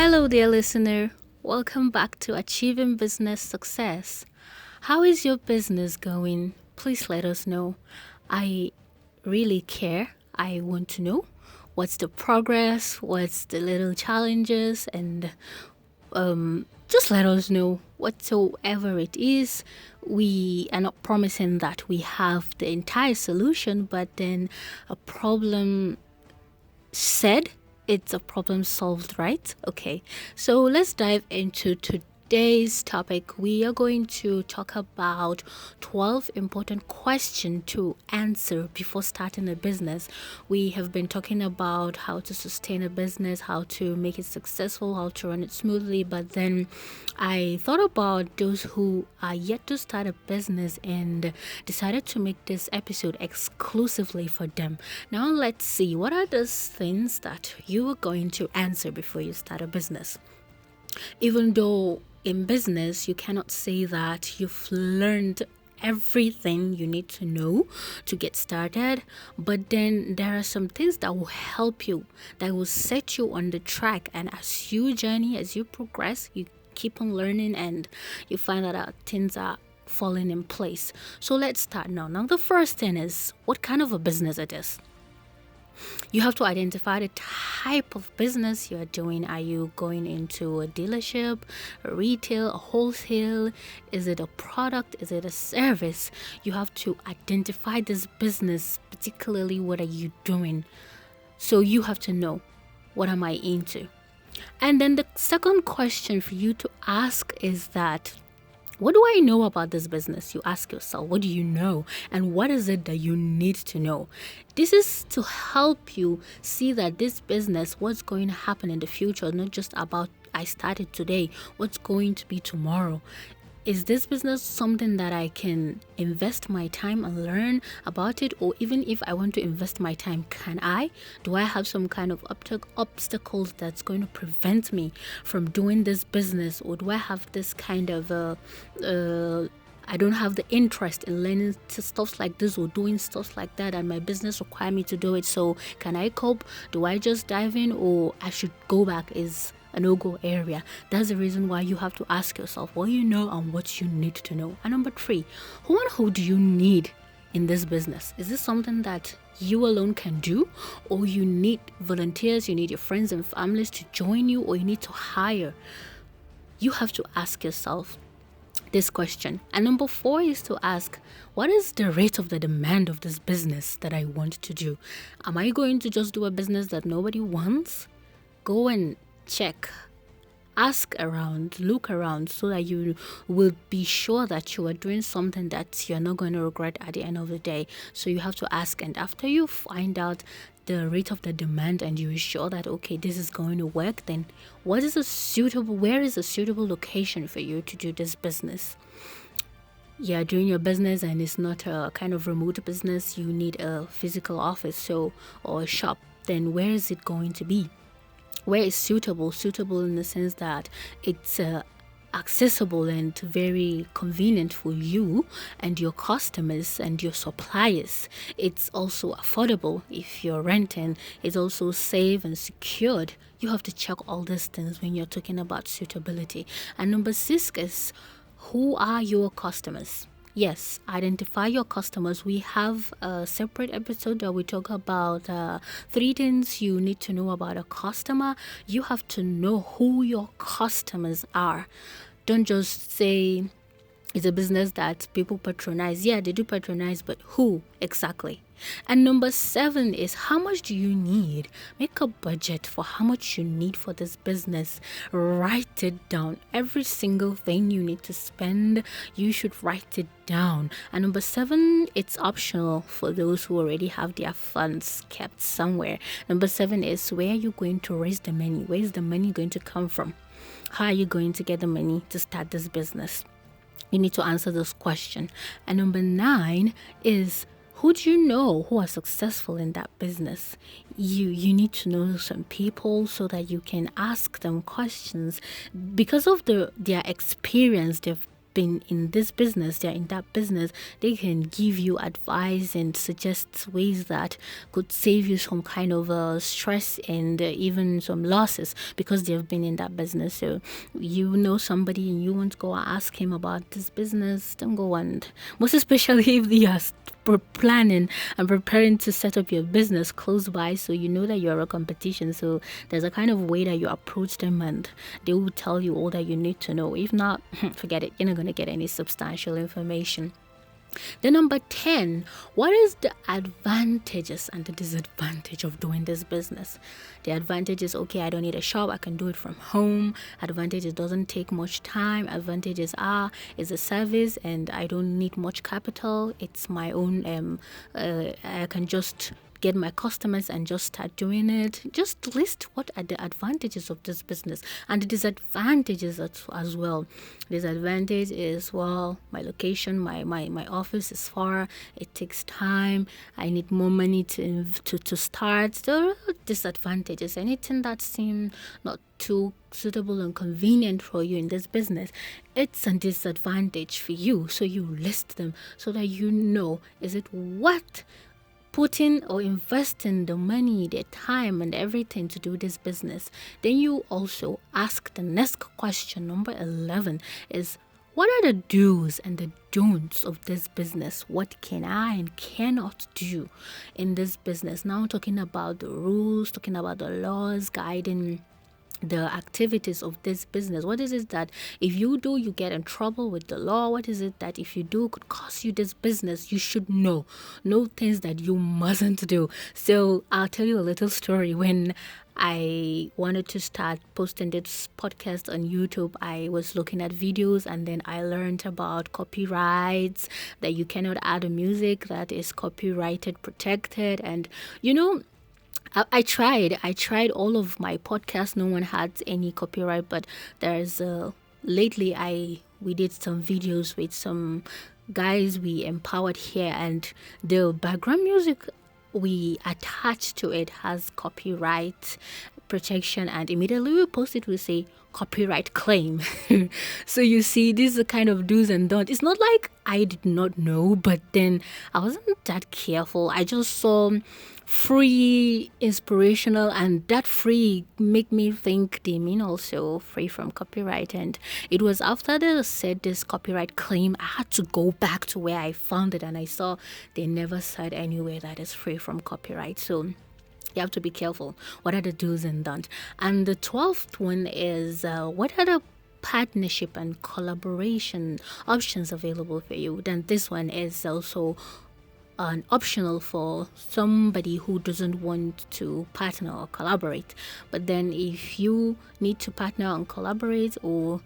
Hello, dear listener. Welcome back to Achieving Business Success. How is your business going? Please let us know. I really care. I want to know what's the progress, what's the little challenges, and just let us know whatsoever it is. We are not promising that we have the entire solution, but then a problem said, it's a problem solved, right? Okay, so let's dive into today's topic. We are going to talk about 12 important questions to answer before starting a business. We have been talking about how to sustain a business, how to make it successful, how to run it smoothly, but then I thought about those who are yet to start a business and decided to make this episode exclusively for them. Now let's see, what are those things that you are going to answer before you start a business? Even though in business you cannot say that you've learned everything you need to know to get started, but then there are some things that will help you, that will set you on the track, and as you journey, as you progress, you keep on learning and you find out things are falling in place. So let's start now. Now the first thing is what kind of a business it is. You have to identify the type of business you are doing. Are you going into a dealership, a retail, a wholesale? Is it a product? Is it a service? You have to identify this business, particularly what are you doing. So you have to know, what am I into? And then the second question for you to ask is that, what do I know about this business? You ask yourself, what do you know? And what is it that you need to know? This is to help you see that this business, what's going to happen in the future, not just about I started today, what's going to be tomorrow. Is this business something that I can invest my time and learn about it? Or even if I want to invest my time, can I? Do I have some kind of obstacles that's going to prevent me from doing this business? Or do I have this kind of I don't have the interest in learning stuff like this or doing stuff like that, and my business require me to do it. So can I cope? Do I just dive in, or I should go back? Is a no-go area. That's the reason why you have to ask yourself what you know and what you need to know. And number 3, who do you need in this business? Is this something that you alone can do, or you need volunteers, you need your friends and families to join you, or you need to hire? You have to ask yourself this question. And number 4 is to ask, what is the rate of the demand of this business that I want to do? Am I going to just do a business that nobody wants? Go and check, ask around, look around, so that you will be sure that you are doing something that you're not going to regret at the end of the day. So you have to ask, and after you find out the rate of the demand and you're sure that okay, this is going to work, then where is a suitable location for you to do this business? You're doing your business and it's not a kind of remote business, you need a physical office or a shop, then where is it going to be? Where is suitable in the sense that it's accessible and very convenient for you and your customers and your suppliers. It's also affordable if you're renting. It's also safe and secured. You have to check all these things when you're talking about suitability. And number 6 is, who are your customers? Yes, identify your customers. We have a separate episode that we talk about 3 things you need to know about a customer. You have to know who your customers are. Don't just say it's a business that people patronize. Yeah, they do patronize, but who exactly? And number 7 is, how much do you need? Make a budget for how much you need for this business. Write it down. Every single thing you need to spend, you should write it down. And number 7, it's optional for those who already have their funds kept somewhere. Number 7 is, where are you going to raise the money? Where is the money going to come from? How are you going to get the money to start this business? You need to answer this question. And number 9 is, who do you know who are successful in that business? You need to know some people so that you can ask them questions. Because of their experience, they've been in this business, they're in that business, they can give you advice and suggest ways that could save you some kind of stress and even some losses because they've been in that business. So you know somebody and you want to go and ask him about this business, don't go, and most especially if they are planning and preparing to set up your business close by, so you know that you're a competition. So there's a kind of way that you approach them and they will tell you all that you need to know. If not, forget it, you're not going to get any substantial information. Then number 10, what is the advantages and the disadvantage of doing this business? The advantage is, okay, I don't need a shop, I can do it from home. Advantage, it doesn't take much time. Advantages are, it's a service and I don't need much capital. It's my own, I can just get my customers and just start doing it. Just list what are the advantages of this business and the disadvantages as well. Disadvantage is, well, my location, my office is far, it takes time, I need more money to start. There are disadvantages. Anything that seems not too suitable and convenient for you in this business, it's a disadvantage for you. So you list them so that you know, is it what putting or investing the money, the time and everything to do this business. Then you also ask the next question, number 11, is what are the do's and the don'ts of this business? What can I and cannot do in this business? Now talking about the rules, talking about the laws guiding the activities of this business. What is it that if you do, you get in trouble with the law? What is it that if you do could cost you this business? You should know things that you mustn't do. So I'll tell you a little story. When I wanted to start posting this podcast on YouTube, I was looking at videos and then I learned about copyrights, that you cannot add a music that is copyrighted, protected. And I tried all of my podcasts. No one had any copyright, but there's lately we did some videos with some guys we empowered here, and the background music we attached to it has copyright protection, and immediately we post it, we say copyright claim. So you see, this is the kind of do's and don'ts. It's not like I did not know, but then I wasn't that careful. I just saw free, inspirational, and that free make me think they mean also free from copyright. And it was after they said this copyright claim, I had to go back to where I found it, and I saw they never said anywhere that is free from copyright. So you have to be careful. What are the do's and don'ts? And the 12th one is, what are the partnership and collaboration options available for you? Then this one is also an optional for somebody who doesn't want to partner or collaborate. But then if you need to partner and collaborate, or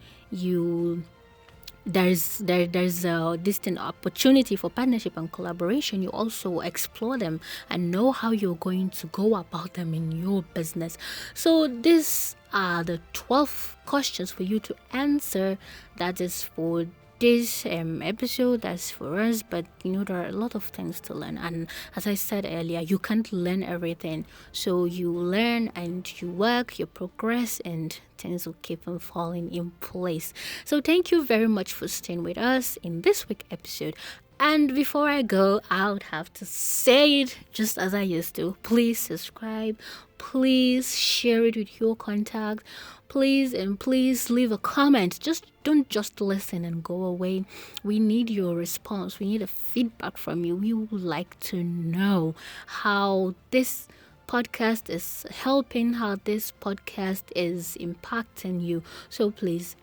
there's a distinct opportunity for partnership and collaboration, you also explore them and know how you're going to go about them in your business. So these are the 12 questions for you to answer. That is for this episode, that's for us, but there are a lot of things to learn, and as I said earlier, you can't learn everything. So you learn and you work, you progress, and things will keep on falling in place. So thank you very much for staying with us in this week's episode. And before I go, I would have to say it just as I used to. Please subscribe. Please share it with your contact. Please leave a comment. Don't just listen and go away. We need your response. We need a feedback from you. We would like to know how this podcast is helping, how this podcast is impacting you. So please,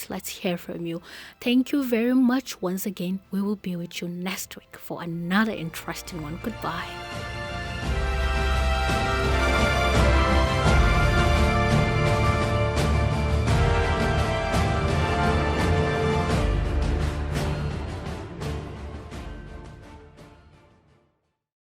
let's hear from you. Thank you very much once again. We will be with you next week for another interesting one. Goodbye.